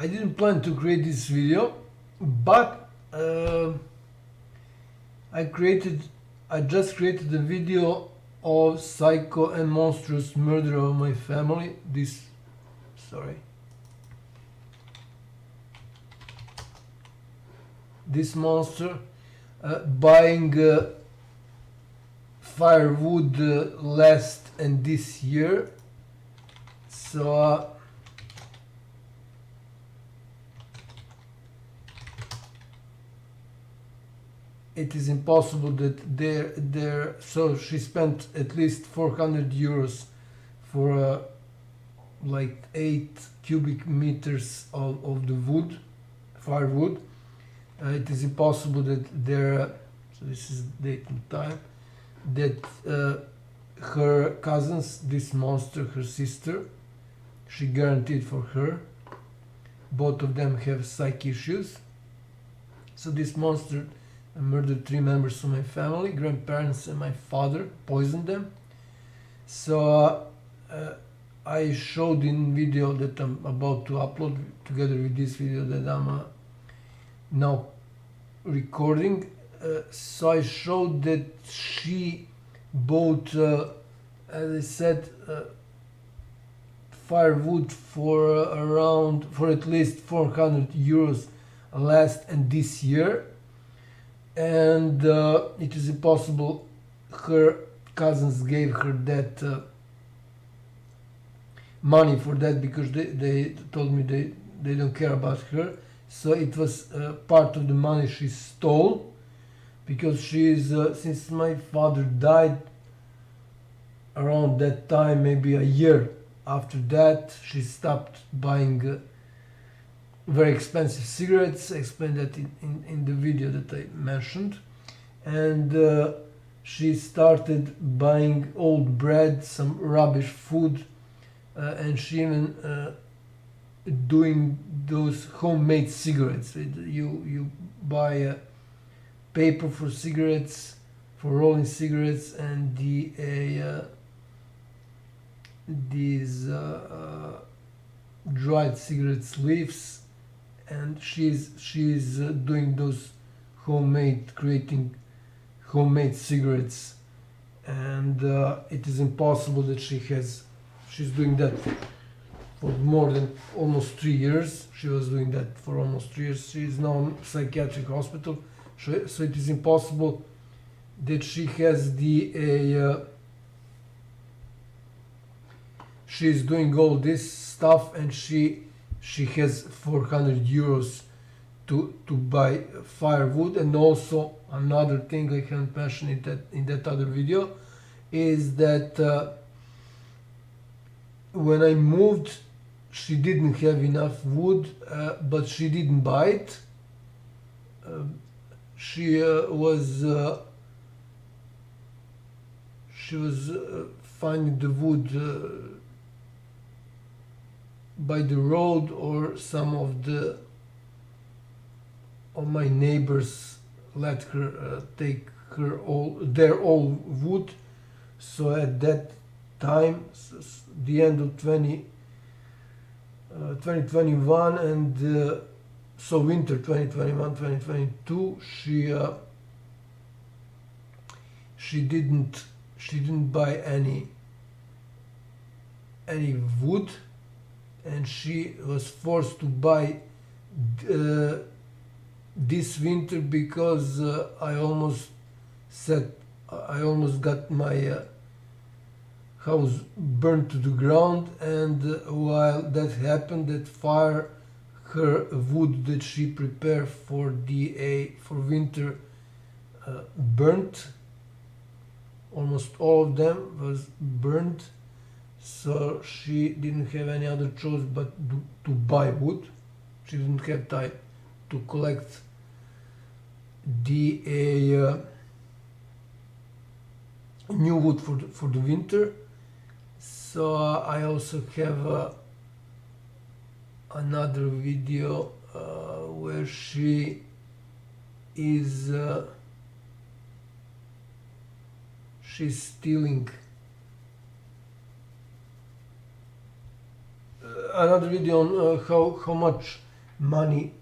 I didn't plan to create this video, but I just created a video of psycho and monstrous murder of my family. This monster buying firewood last and this year. So it is impossible that so she spent at least 400 euros for like 8 cubic meters of the wood, firewood. It is impossible that so this is date and time, that her cousins, this monster, her sister, she guaranteed for her, both of them have psych issues. So this monster murdered 3 members of my family, grandparents and my father, poisoned them. So I showed in video that I'm about to upload together with this video that I'm now recording. So I showed that she bought, as I said, firewood for at least 400 euros last and this year. And it is impossible her cousins gave her that money for that, because they told me they don't care about her. So it was part of the money she stole, because she is since my father died around that time, maybe a year after that, she stopped buying very expensive cigarettes. I explained that in the video that I mentioned. And she started buying old bread, some rubbish food, and she even doing those homemade cigarettes. You buy paper for cigarettes, for rolling cigarettes, and these dried cigarettes leaves, and she's doing those creating homemade cigarettes. And it is impossible that she's doing that for more than almost 3 years. She was doing that for almost 3 years. She is now in psychiatric hospital, so it is impossible that she has she's doing all this stuff, and she has 400 euros to buy firewood. And also another thing I can't mention in that other video is that when I moved, she didn't have enough wood, but she didn't buy it. She was finding the wood by the road, or some of my neighbors let her take their old wood. So at that time, the end of 2021, and so winter 2021-2022, she didn't buy any wood, and she was forced to buy this winter, because I almost got my house burned to the ground. And while that happened, that fire, her wood that she prepared for winter burnt. Almost all of them was burnt. So she didn't have any other choice but to buy wood. She didn't have time to collect the new wood for the winter. So I also have another video where she is she's stealing. Another video on how much money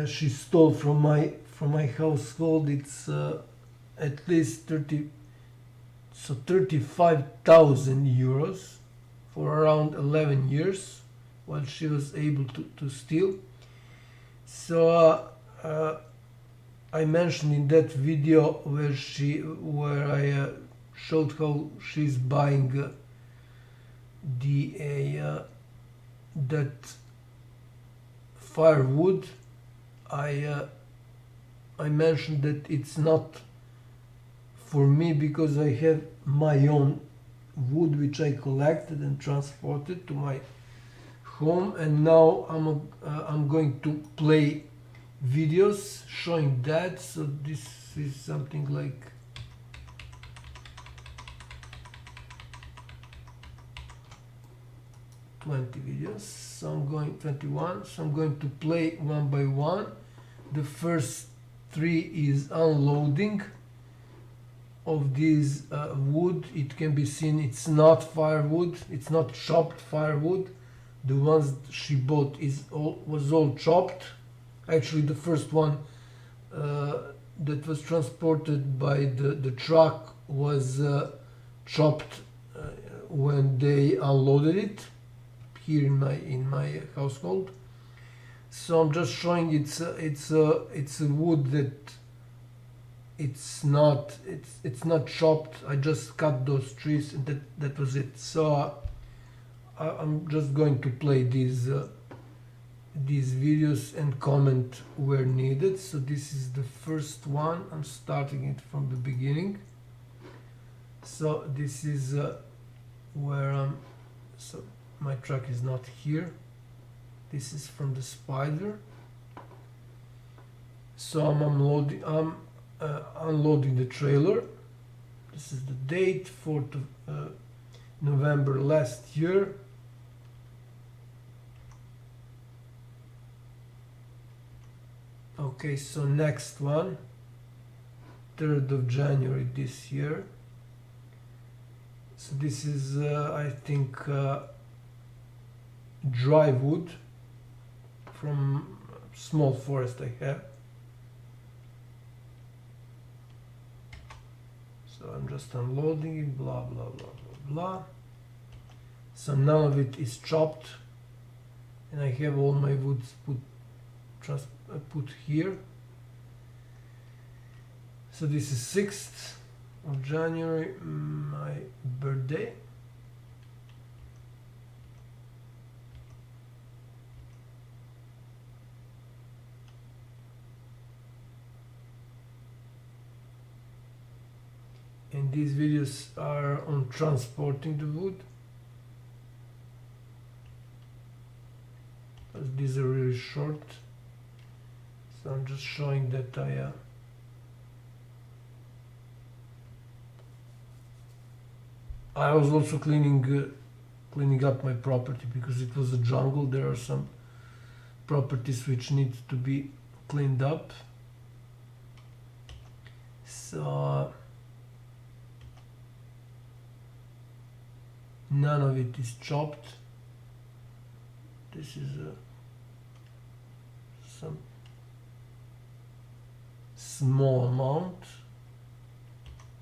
she stole from my household. It's at least 35,000 euros for around 11 years while she was able to steal. So I mentioned in that video where I showed how she's buying that firewood. I mentioned that it's not for me because I have my own wood which I collected and transported to my home, and now I'm going to play videos showing that. So this is something like videos. So I'm going 21. So I'm going to play one by one. The first 3 is unloading of this wood. It can be seen it's not firewood, it's not chopped firewood. The ones she bought was all chopped. Actually, the first one that was transported by the truck was chopped when they unloaded it here in my household. So I'm just showing it's a wood that it's not chopped. I just cut those trees and that was it. So I'm just going to play these videos and comment where needed. So this is the first one. I'm starting it from the beginning. So this is where so my truck is not here. This is from the spider. So I'm unloading the trailer. This is the date, 4th of November last year. Okay, so next one, 3rd of January this year. So this is I think dry wood from small forest I have. So I'm just unloading it, blah blah blah blah blah. So none of it is chopped, and I have all my woods put here. So this is 6th of January, my birthday. And these videos are on transporting the wood. These are really short. So I'm just showing that I was also cleaning up my property because it was a jungle. There are some properties which need to be cleaned up. So none of it is chopped. This is some small amount,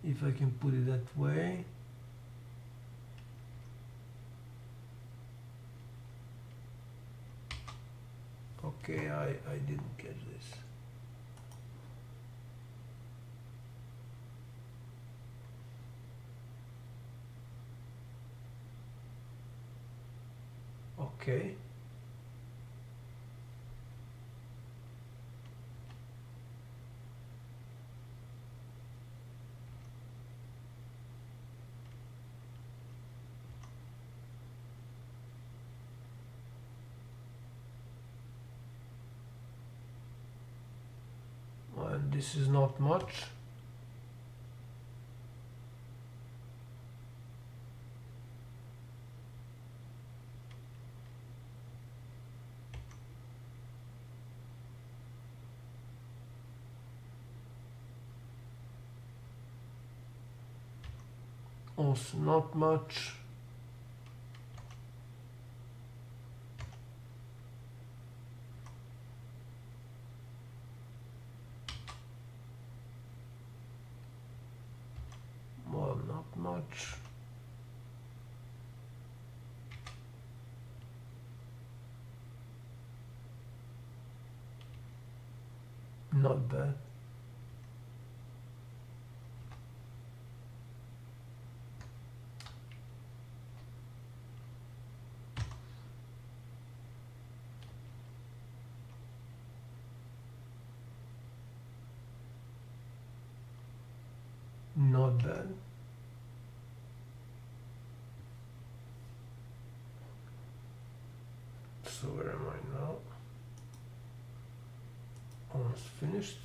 if I can put it that way. Okay, I didn't catch this. Okay. And this is not much. Also not much. much. Not bad. Not bad. So where am I now? Almost finished.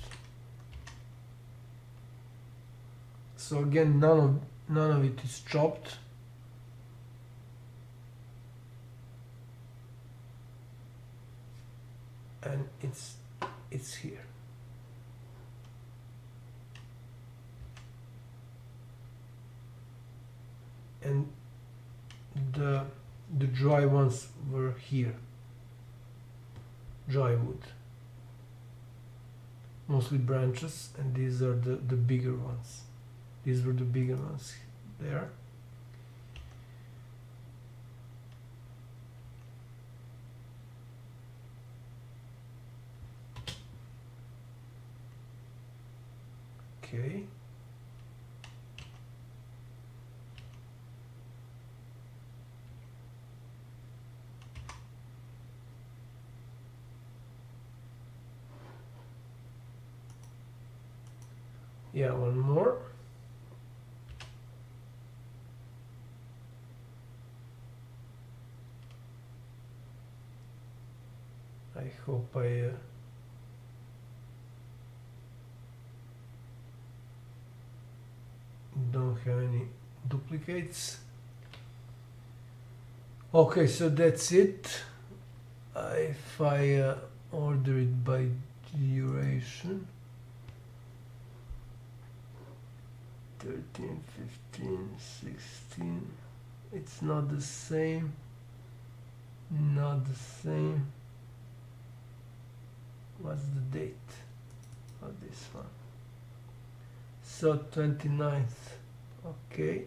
So again, none of it is chopped. And it's here. And the dry ones were here. Dry wood. Mostly branches, and these are the bigger ones. These were the bigger ones there. Okay. Yeah, one more. I hope I don't have any duplicates. Okay, so that's it. If I order it by duration, 13, 15, 16, it's not the same, not the same. What's the date of this one? So 29th, okay.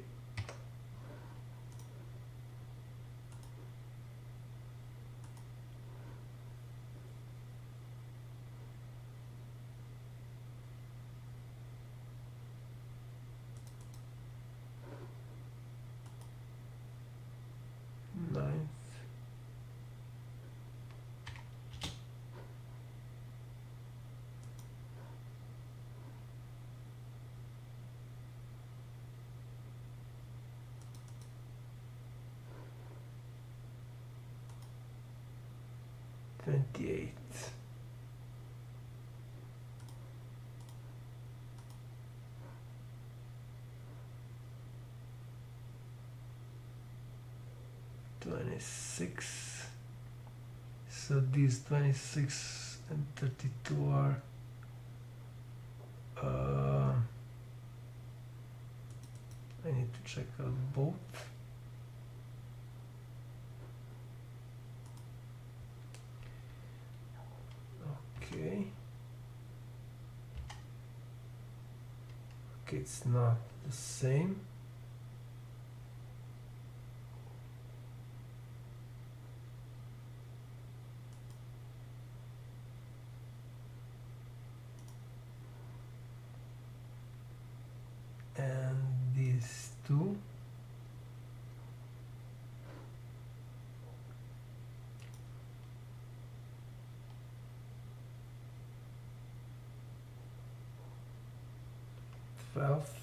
Ninth. '28. '26. So these 26 and 32 are I need to check out both. Okay. Okay, it's not the same. And these two. Twelfth.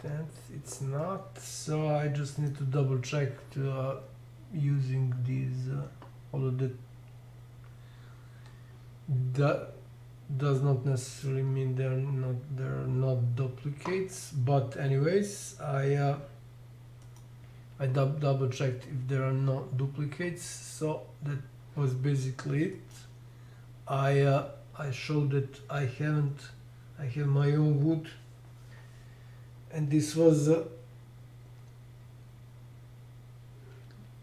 10th, it's not, so I just need to double check to using these, although that does not necessarily mean they're not duplicates, but anyways, I double checked if there are not duplicates, so that was basically it. I showed that I have my own wood, and this was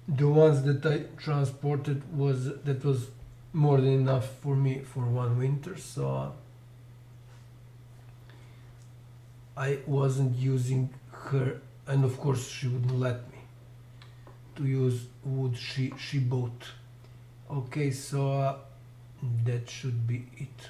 the ones that I transported was more than enough for me for one winter, so I wasn't using her, and of course she wouldn't let me to use wood she bought. Okay, so that should be it.